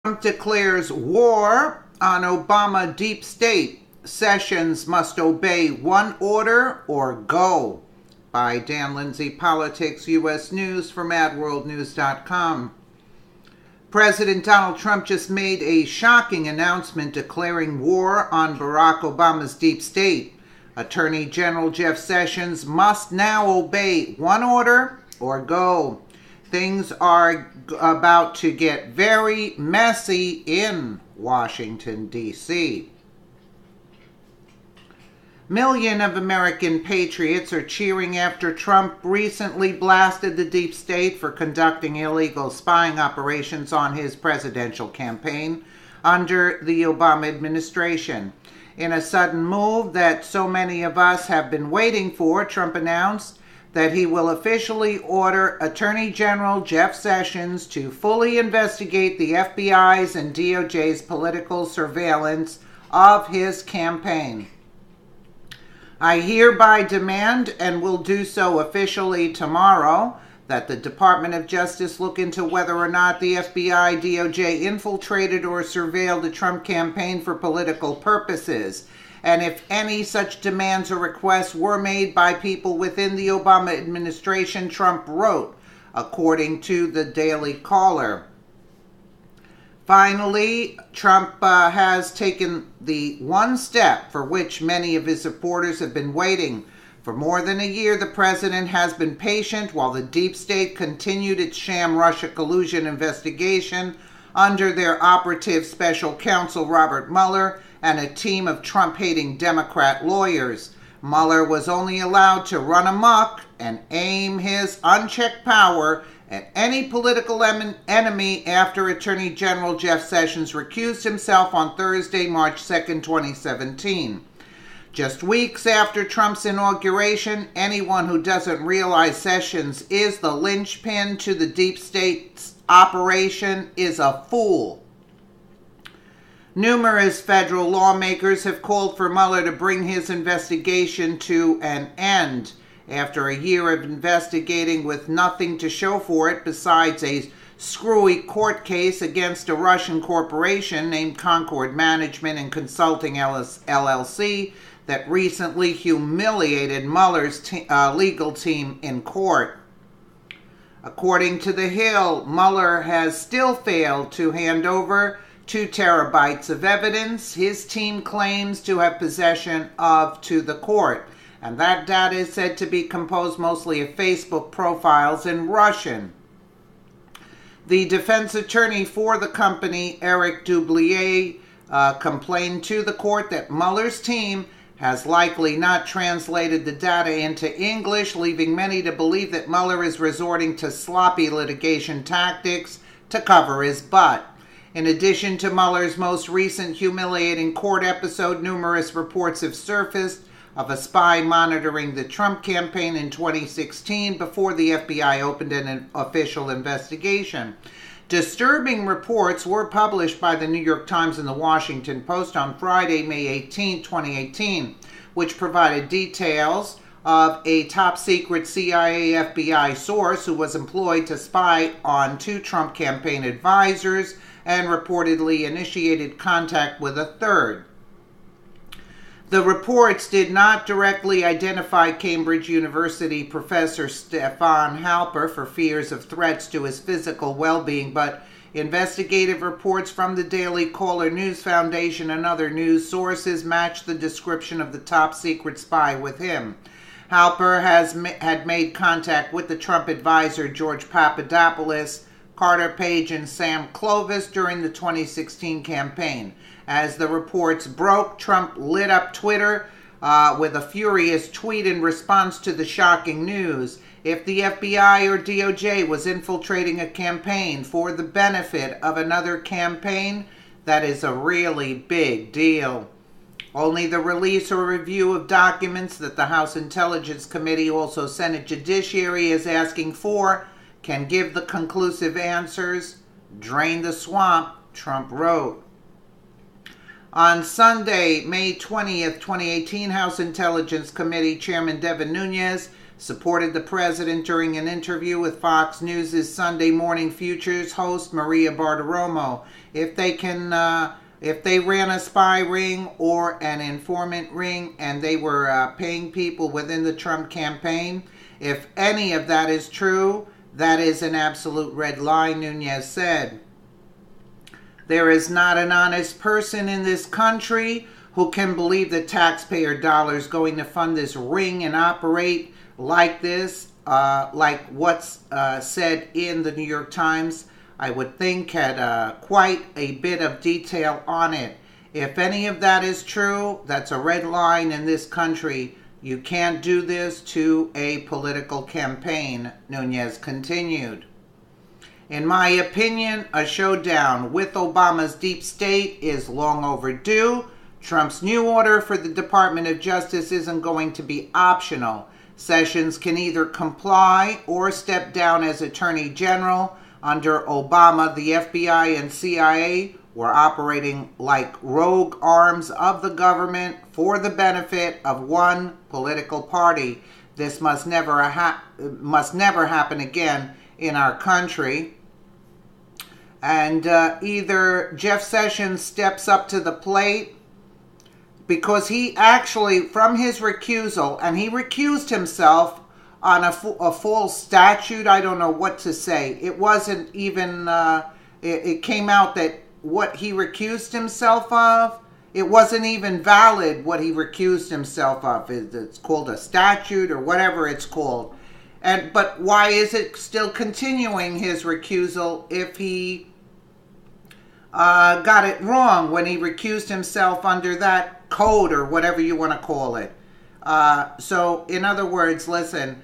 Trump declares war on Obama deep state. Sessions must obey one order or go. By Dan Lindsay, Politics U.S. News from AdWorldNews.com. President Donald Trump just made a shocking announcement declaring war on Barack Obama's deep state. Attorney General Jeff Sessions must now obey one order or go. Things are about to get very messy in Washington, D.C. Millions of American patriots are cheering after Trump recently blasted the deep state for conducting illegal spying operations on his presidential campaign under the Obama administration. In a sudden move that so many of us have been waiting for, Trump announced that he will officially order Attorney General Jeff Sessions to fully investigate the FBI's and DOJ's political surveillance of his campaign. I hereby demand, and will do so officially tomorrow, that the Department of Justice look into whether or not the FBI, DOJ infiltrated or surveilled the Trump campaign for political purposes, and if any such demands or requests were made by people within the Obama administration, Trump wrote, according to the Daily Caller. Finally, Trump has taken the one step for which many of his supporters have been waiting. For more than a year, the president has been patient while the deep state continued its sham Russia collusion investigation under their operative special counsel Robert Mueller and a team of Trump-hating Democrat lawyers. Mueller was only allowed to run amok and aim his unchecked power at any political enemy after Attorney General Jeff Sessions recused himself on Thursday, March 2, 2017. Just weeks after Trump's inauguration, anyone who doesn't realize Sessions is the linchpin to the deep state's operation is a fool. Numerous federal lawmakers have called for Mueller to bring his investigation to an end. After a year of investigating with nothing to show for it besides a screwy court case against a Russian corporation named Concord Management and Consulting LLC that recently humiliated Mueller's legal team in court. According to The Hill, Mueller has still failed to hand over 2 terabytes of evidence his team claims to have possession of to the court, and that data is said to be composed mostly of Facebook profiles in Russian. The defense attorney for the company, Eric Dublier, complained to the court that Mueller's team has likely not translated the data into English, leaving many to believe that Mueller is resorting to sloppy litigation tactics to cover his butt. In addition to Mueller's most recent humiliating court episode, numerous reports have surfaced of a spy monitoring the Trump campaign in 2016 before the FBI opened an official investigation. Disturbing reports were published by the New York Times and the Washington Post on Friday, May 18, 2018, which provided details of a top-secret CIA FBI source who was employed to spy on 2 Trump campaign advisors and reportedly initiated contact with a third. The reports did not directly identify Cambridge University professor Stefan Halper for fears of threats to his physical well-being, but investigative reports from the Daily Caller News Foundation and other news sources matched the description of the top-secret spy with him. Halper had made contact with the Trump advisor George Papadopoulos, Carter Page, and Sam Clovis during the 2016 campaign. As the reports broke, Trump lit up Twitter with a furious tweet in response to the shocking news. If the FBI or DOJ was infiltrating a campaign for the benefit of another campaign, that is a really big deal. Only the release or review of documents that the House Intelligence Committee, also Senate Judiciary, is asking for can give the conclusive answers. Drain the swamp, Trump wrote. On Sunday, May 20th, 2018, House Intelligence Committee Chairman Devin Nunes supported the president during an interview with Fox News' Sunday Morning Futures host Maria Bartiromo. If they ran a spy ring or an informant ring and they were paying people within the Trump campaign, if any of that is true, that is an absolute red line, Nunes said. There is not an honest person in this country who can believe that taxpayer dollars going to fund this ring and operate like this, like what's said in the New York Times, I would think had quite a bit of detail on it. If any of that is true, that's a red line in this country. You can't do this to a political campaign, Nunes continued. In my opinion, a showdown with Obama's deep state is long overdue. Trump's new order for the Department of Justice isn't going to be optional. Sessions can either comply or step down as Attorney General. Under Obama, the FBI and CIA were operating like rogue arms of the government for the benefit of one political party. This must never happen again in our country. And either Jeff Sessions steps up to the plate, because he actually, from his recusal, and he recused himself on a full statute. I don't know what to say. It wasn't even, it came out that what he recused himself of, it wasn't even valid what he recused himself of. It's called a statute or whatever it's called. But why is it still continuing his recusal if he got it wrong when he recused himself under that code or whatever you want to call it? So, in other words, listen,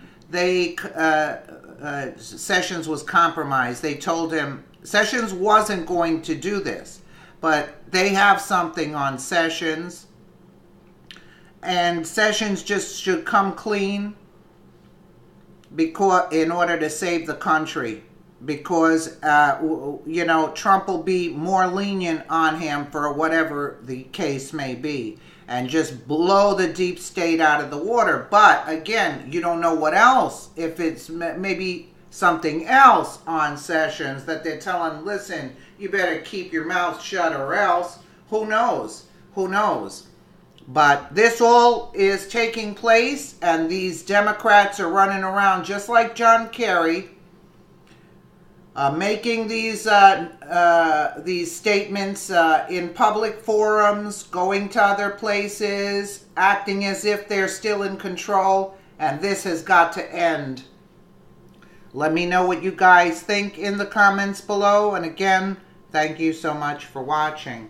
Sessions was compromised. They told him Sessions wasn't going to do this, but they have something on Sessions, and Sessions just should come clean in order to save the country, because Trump will be more lenient on him for whatever the case may be, and just blow the deep state out of the water. But again, you don't know what else, if it's maybe something else on Sessions that they're telling, listen, you better keep your mouth shut or else. Who knows? But this all is taking place, and these Democrats are running around just like John Kerry, making these statements in public forums, going to other places, acting as if they're still in control, and this has got to end. Let me know what you guys think in the comments below, and again, thank you so much for watching.